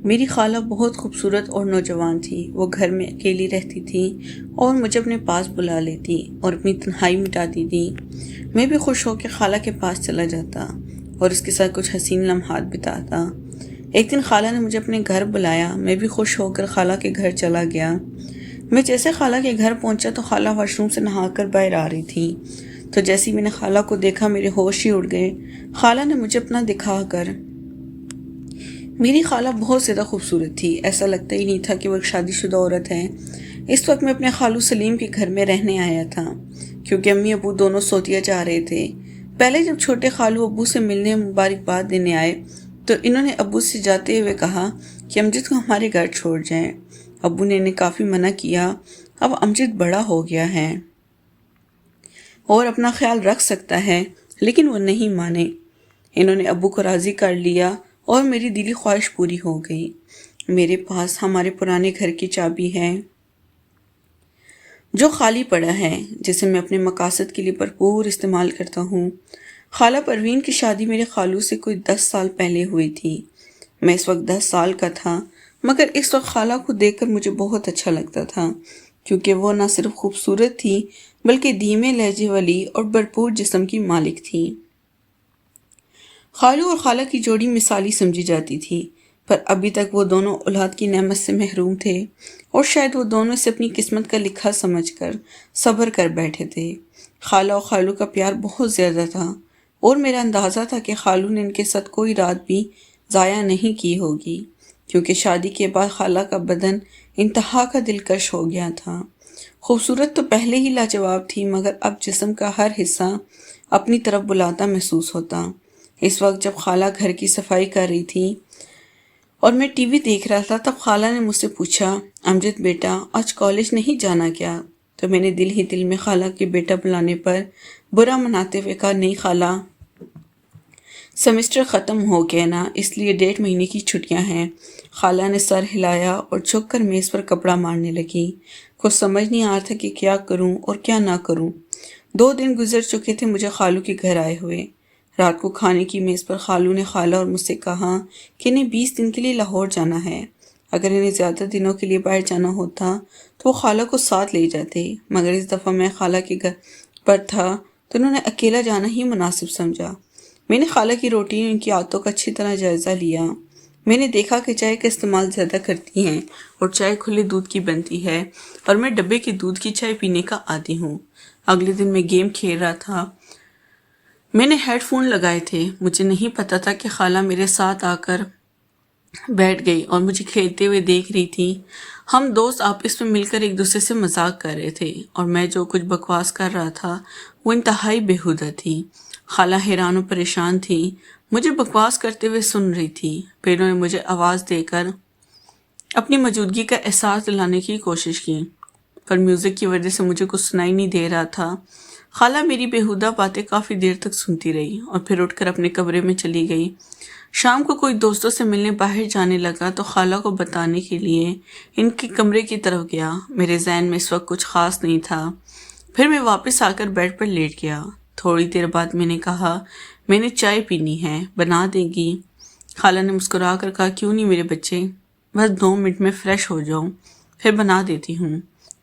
میری خالہ بہت خوبصورت اور نوجوان تھی۔ وہ گھر میں اکیلی رہتی تھی اور مجھے اپنے پاس بلا لیتی اور اپنی تنہائی مٹاتی تھی۔ میں بھی خوش ہو کے خالہ کے پاس چلا جاتا اور اس کے ساتھ کچھ حسین لمحات بتاتا۔ ایک دن خالہ نے مجھے اپنے گھر بلایا۔ میں بھی خوش ہو کر خالہ کے گھر چلا گیا۔ میں جیسے خالہ کے گھر پہنچا تو خالہ واش روم سے نہا کر باہر آ رہی تھی۔ تو جیسے ہی میں نے خالہ کو دیکھا میرے ہوش ہی اڑ گئے۔ خالہ نے مجھے اپنا دکھا کر، میری خالہ بہت زیادہ خوبصورت تھی، ایسا لگتا ہی نہیں تھا کہ وہ ایک شادی شدہ عورت ہے۔ اس وقت میں اپنے خالو سلیم کے گھر میں رہنے آیا تھا کیونکہ امی ابو دونوں سعودیہ جا رہے تھے۔ پہلے جب چھوٹے خالو ابو سے ملنے مبارکباد دینے آئے تو انہوں نے ابو سے جاتے ہوئے کہا کہ امجد کو ہمارے گھر چھوڑ جائیں۔ ابو نے انہیں کافی منع کیا۔ اب امجد بڑا ہو گیا ہے اور اپنا خیال رکھ سکتا ہے، لیکن وہ نہیں مانے۔ انہوں نے ابو کو راضی کر لیا اور میری دلی خواہش پوری ہو گئی۔ میرے پاس ہمارے پرانے گھر کی چابی ہے جو خالی پڑا ہے، جسے میں اپنے مقاصد کے لیے بھرپور استعمال کرتا ہوں۔ خالہ پروین کی شادی میرے خالو سے کوئی 10 سال پہلے ہوئی تھی۔ میں اس وقت 10 سال کا تھا، مگر اس وقت خالہ کو دیکھ کر مجھے بہت اچھا لگتا تھا کیونکہ وہ نہ صرف خوبصورت تھی بلکہ دھیمے لہجے والی اور بھرپور جسم کی مالک تھی۔ خالو اور خالہ کی جوڑی مثالی سمجھی جاتی تھی، پر ابھی تک وہ دونوں اولاد کی نعمت سے محروم تھے اور شاید وہ دونوں سے اپنی قسمت کا لکھا سمجھ کر صبر کر بیٹھے تھے۔ خالہ اور خالو کا پیار بہت زیادہ تھا اور میرا اندازہ تھا کہ خالو نے ان کے ساتھ کوئی رات بھی ضائع نہیں کی ہوگی کیونکہ شادی کے بعد خالہ کا بدن انتہا کا دلکش ہو گیا تھا۔ خوبصورت تو پہلے ہی لاجواب تھی، مگر اب جسم کا ہر حصہ اپنی طرف بلاتا محسوس ہوتا۔ اس وقت جب خالہ گھر کی صفائی کر رہی تھی اور میں ٹی وی دیکھ رہا تھا، تب خالہ نے مجھ سے پوچھا، امجد بیٹا آج کالج نہیں جانا کیا؟ تو میں نے دل ہی دل میں خالہ کے بیٹا بلانے پر برا مناتے ہوئے کہا، نہیں خالہ، سیمسٹر ختم ہو گیا نا، اس لیے 1.5 مہینے کی چھٹیاں ہیں۔ خالہ نے سر ہلایا اور جھک کر میز پر کپڑا مارنے لگی۔ کچھ سمجھ نہیں آ رہا تھا کہ کیا کروں اور کیا نہ کروں۔ 2 دن گزر چکے تھے مجھے خالو کے گھر آئے ہوئے۔ رات کو کھانے کی میز پر خالو نے خالہ اور مجھ سے کہا کہ انہیں 20 دن کے لیے لاہور جانا ہے۔ اگر انہیں زیادہ دنوں کے لیے باہر جانا ہوتا تو وہ خالہ کو ساتھ لے جاتے، مگر اس دفعہ میں خالہ کے گھر پر تھا تو انہوں نے اکیلا جانا ہی مناسب سمجھا۔ میں نے خالہ کی روٹین اور ان کی عادتوں کا اچھی طرح جائزہ لیا۔ میں نے دیکھا کہ چائے کا استعمال زیادہ کرتی ہیں اور چائے کھلے دودھ کی بنتی ہے اور میں ڈبے کی دودھ کی چائے پینے کا عادی ہوں۔ اگلے دن میں گیم کھیل رہا تھا۔ میں نے ہیڈ فون لگائے تھے۔ مجھے نہیں پتا تھا کہ خالہ میرے ساتھ آ کر بیٹھ گئی اور مجھے کھیلتے ہوئے دیکھ رہی تھی۔ ہم دوست آپس میں مل کر ایک دوسرے سے مذاق کر رہے تھے اور میں جو کچھ بکواس کر رہا تھا وہ انتہائی بیہودہ تھی۔ خالہ حیران و پریشان تھی، مجھے بکواس کرتے ہوئے سن رہی تھی۔ پھر انہوں نے مجھے آواز دے کر اپنی موجودگی کا احساس دلانے کی کوشش کی، پر میوزک کی وجہ سے مجھے کچھ سنائی نہیں دے رہا تھا۔ خالہ میری بیہودہ باتیں کافی دیر تک سنتی رہی اور پھر اٹھ کر اپنے کمرے میں چلی گئی۔ شام کو کوئی دوستوں سے ملنے باہر جانے لگا تو خالہ کو بتانے کے لیے ان کے کمرے کی طرف گیا۔ میرے ذہن میں اس وقت کچھ خاص نہیں تھا۔ پھر میں واپس آ کر بیڈ پر لیٹ گیا۔ تھوڑی دیر بعد میں نے کہا، میں نے چائے پینی ہے، بنا دے گی؟ خالہ نے مسکرا کر کہا، کیوں نہیں میرے بچے، بس 2 منٹ میں فریش ہو جاؤں پھر بنا دیتی ہوں،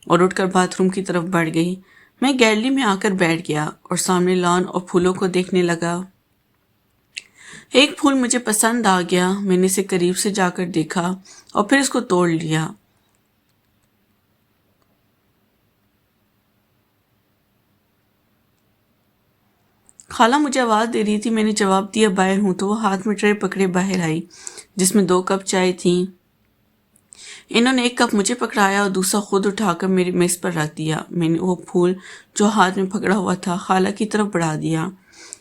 اور اٹھ کر باتھ روم کی طرف بڑھ گئی۔ میں گیلری میں آ کر بیٹھ گیا اور سامنے لان اور پھولوں کو دیکھنے لگا۔ ایک پھول مجھے پسند آ گیا۔ میں نے اسے قریب سے جا کر دیکھا اور پھر اس کو توڑ لیا۔ خالہ مجھے آواز دے رہی تھی، میں نے جواب دیا باہر ہوں، تو وہ ہاتھ میں ٹرے پکڑے باہر آئی جس میں 2 کپ چائے تھیں۔ انہوں نے 1 کپ مجھے پکڑایا اور دوسرا خود اٹھا کر میری میز پر رکھ دیا۔ میں نے وہ پھول جو ہاتھ میں پکڑا ہوا تھا خالہ کی طرف بڑھا دیا۔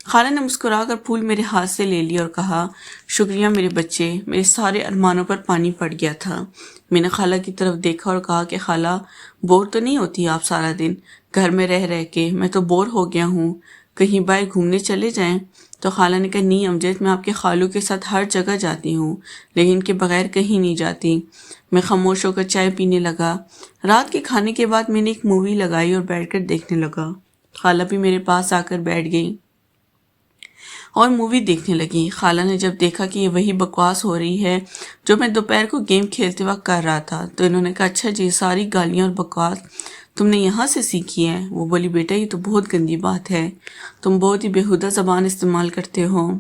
خالہ نے مسکرا کر پھول میرے ہاتھ سے لے لیا اور کہا، شکریہ میرے بچے، میرے سارے ارمانوں پر پانی پڑ گیا تھا۔ میں نے خالہ کی طرف دیکھا اور کہا کہ خالہ، بور تو نہیں ہوتی آپ سارا دن گھر میں رہ رہ کے؟ میں تو بور ہو گیا ہوں، کہیں باہر گھومنے چلے جائیں؟ تو خالہ نے کہا، نہیں امجد، میں آپ کے خالو کے ساتھ ہر جگہ جاتی ہوں لیکن ان کے بغیر کہیں نہیں جاتی۔ میں خاموش ہو کر چائے پینے لگا۔ رات کے کھانے کے بعد میں نے ایک مووی لگائی اور بیٹھ کر دیکھنے لگا۔ خالہ بھی میرے پاس آ کر بیٹھ گئی اور مووی دیکھنے لگی۔ خالہ نے جب دیکھا کہ یہ وہی بکواس ہو رہی ہے جو میں دوپہر کو گیم کھیلتے وقت کر رہا تھا تو انہوں نے کہا اچھا جی ساری گالیاں اور بکواس تم نے یہاں سے سیکھی ہے؟ وہ بولی بیٹا یہ تو بہت گندی بات ہے، تم بہت ہی بیہودہ زبان استعمال کرتے ہو۔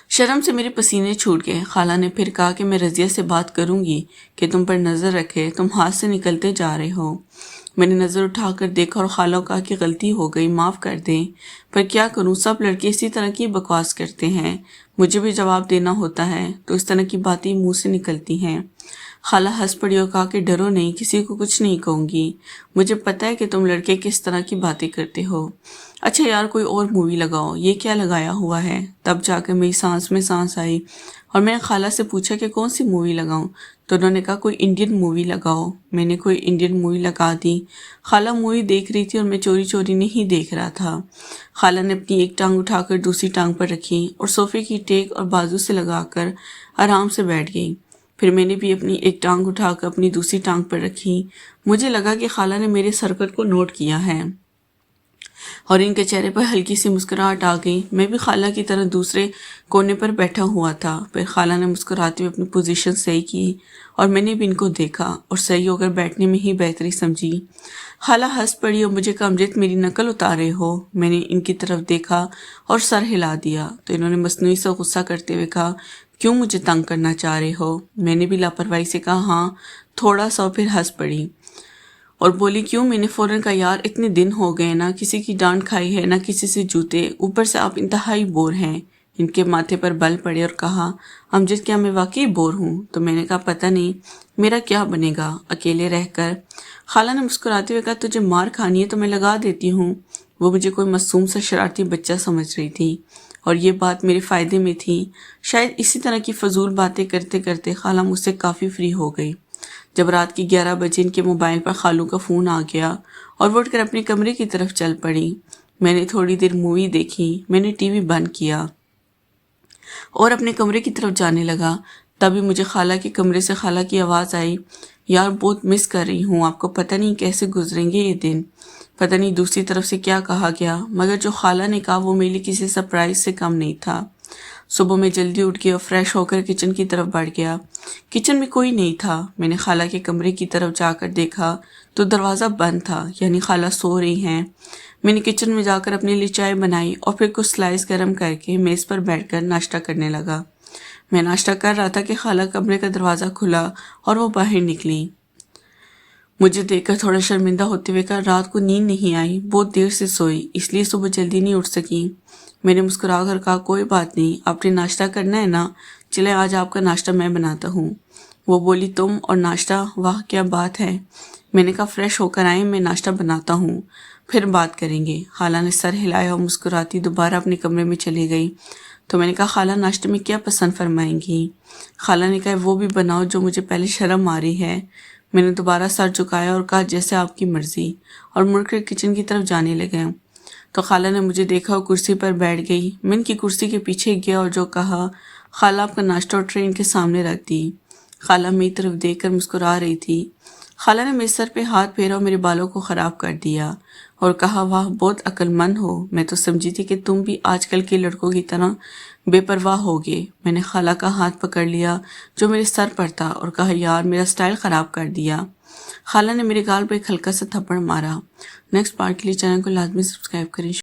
شرم سے میرے پسینے چھوٹ گئے۔ خالہ نے پھر کہا کہ میں رضیہ سے بات کروں گی کہ تم پر نظر رکھے، تم ہاتھ سے نکلتے جا رہے ہو۔ میں نے نظر اٹھا کر دیکھا اور خالہ کو کہا کہ غلطی ہو گئی، معاف کر دیں، پر کیا کروں سب لڑکے اسی طرح کی بکواس کرتے ہیں، مجھے بھی جواب دینا ہوتا ہے تو اس طرح کی باتیں منہ سے نکلتی ہیں۔ خالہ ہنس پڑی اور کہا کہ ڈرو نہیں، کسی کو کچھ نہیں کہوں گی، مجھے پتہ ہے کہ تم لڑکے کس طرح کی باتیں کرتے ہو۔ اچھا یار کوئی اور مووی لگاؤ، یہ کیا لگایا ہوا ہے؟ تب جا کے میری سانس میں سانس آئی اور میں نے خالہ سے پوچھا کہ کون سی مووی لگاؤں تو انہوں نے کہا کوئی انڈین مووی لگاؤ۔ میں نے کوئی انڈین مووی لگا دی۔ خالہ مووی دیکھ رہی تھی اور میں چوری چوری نہیں دیکھ رہا تھا۔ خالہ نے اپنی ایک ٹانگ اٹھا کر دوسری ٹانگ پر رکھی اور صوفے کی ٹیک اور بازو سے لگا کر آرام سے بیٹھ گئی۔ پھر میں نے بھی اپنی ایک ٹانگ اٹھا کر اپنی دوسری ٹانگ پر رکھی۔ مجھے لگا کہ خالہ نے میرے حرکت کو نوٹ کیا ہے اور ان کے چہرے پر ہلکی سی مسکراہٹ آ گئی۔ میں بھی خالہ کی طرح دوسرے کونے پر بیٹھا ہوا تھا۔ پھر خالہ نے مسکراتے ہوئے اپنی پوزیشن صحیح کی اور میں نے بھی ان کو دیکھا اور صحیح ہو کر بیٹھنے میں ہی بہتری سمجھی۔ خالہ ہنس پڑی اور مجھے کہا امجد میری نقل اتارے ہو؟ میں نے ان کی طرف دیکھا اور سر ہلا دیا تو انہوں نے مصنوعی سا غصہ کرتے ہوئے کہا کیوں مجھے تنگ کرنا چاہ رہے ہو؟ میں نے بھی لاپرواہی سے کہا ہاں تھوڑا سا، پھر ہنس پڑی اور بولی کیوں؟ میں نے فوراً کہا یار اتنے دن ہو گئے، نہ کسی کی ڈانٹ کھائی ہے نہ کسی سے جوتے، اوپر سے آپ انتہائی بور ہیں۔ ان کے ماتھے پر بل پڑے اور کہا امجد کیا میں واقعی بور ہوں؟ تو میں نے کہا پتہ نہیں میرا کیا بنے گا اکیلے رہ کر۔ خالہ نے مسکراتے ہوئے کہا تجھے مار کھانی ہے تو میں لگا دیتی ہوں۔ وہ مجھے کوئی معصوم سا شرارتی بچہ سمجھ رہی تھی اور یہ بات میرے فائدے میں تھی۔ شاید اسی طرح کی فضول باتیں کرتے کرتے خالہ مجھ سے کافی فری ہو گئی۔ جب رات کی 11 بجے ان کے موبائل پر خالو کا فون آ گیا اور وہ اٹھ کر اپنے کمرے کی طرف چل پڑی۔ میں نے تھوڑی دیر مووی دیکھی، میں نے ٹی وی بند کیا اور اپنے کمرے کی طرف جانے لگا۔ تبھی مجھے خالہ کے کمرے سے خالہ کی آواز آئی یار بہت مس کر رہی ہوں آپ کو، پتہ نہیں کیسے گزریں گے یہ دن۔ پتہ نہیں دوسری طرف سے کیا کہا گیا، مگر جو خالہ نے کہا وہ میرے لیے کسی سرپرائز سے کم نہیں تھا۔ صبح میں جلدی اٹھ گیا اور فریش ہو کر کچن کی طرف بڑھ گیا۔ کچن میں کوئی نہیں تھا۔ میں نے خالہ کے کمرے کی طرف جا کر دیکھا تو دروازہ بند تھا، یعنی خالہ سو رہی ہیں۔ میں نے کچن میں جا کر اپنے لیے چائے بنائی اور پھر کچھ سلائس گرم کر کے میز پر بیٹھ کر ناشتہ کرنے لگا۔ میں ناشتہ کر رہا تھا کہ خالہ کمرے کا دروازہ کھلا اور وہ باہر نکلی۔ مجھے دیکھ کر تھوڑا شرمندہ ہوتے ہوئے کہا رات کو نیند نہیں آئی، بہت دیر سے سوئی اس لیے صبح جلدی نہیں اٹھ سکی۔ میں نے مسکرا کر کہا کوئی بات نہیں، آپ نے ناشتہ کرنا ہے نا، چلے آج آپ کا ناشتہ میں بناتا ہوں۔ وہ بولی تم اور ناشتہ، واہ کیا بات ہے۔ میں نے کہا فریش ہو کر آئیں، میں ناشتہ بناتا ہوں پھر بات کریں گے۔ خالہ نے سر ہلایا اور مسکراتی دوبارہ اپنے کمرے میں چلی گئی۔ تو میں نے کہا خالہ ناشتے میں کیا پسند فرمائیں گی؟ خالہ نے کہا وہ بھی بناؤ جو مجھے پہلے شرم آ رہی ہے۔ میں نے دوبارہ سر جھکایا اور کہا جیسے آپ کی مرضی، اور مڑ کر کچن کی طرف جانے لگے۔ تو خالہ نے مجھے دیکھا اور کرسی پر بیٹھ گئی۔ میں ان کی کرسی کے پیچھے گیا اور جو کہا خالہ آپ کا ناشتہ اور ٹرے ان کے سامنے رکھ دی۔ خالہ میری طرف دیکھ کر مسکرا رہی تھی۔ خالہ نے میرے سر پہ ہاتھ پھیرا اور میرے بالوں کو خراب کر دیا اور کہا واہ بہت عقل مند ہو، میں تو سمجھی تھی کہ تم بھی آج کل کے لڑکوں کی طرح بے پرواہ ہوگے۔ میں نے خالہ کا ہاتھ پکڑ لیا جو میرے سر پر تھا اور کہا یار میرا سٹائل خراب کر دیا۔ خالہ نے میرے گال پہ ایک ہلکا سا تھپڑ مارا۔ نیکسٹ پارٹ کے لیے چینل کو لازمی سبسکرائب کریں۔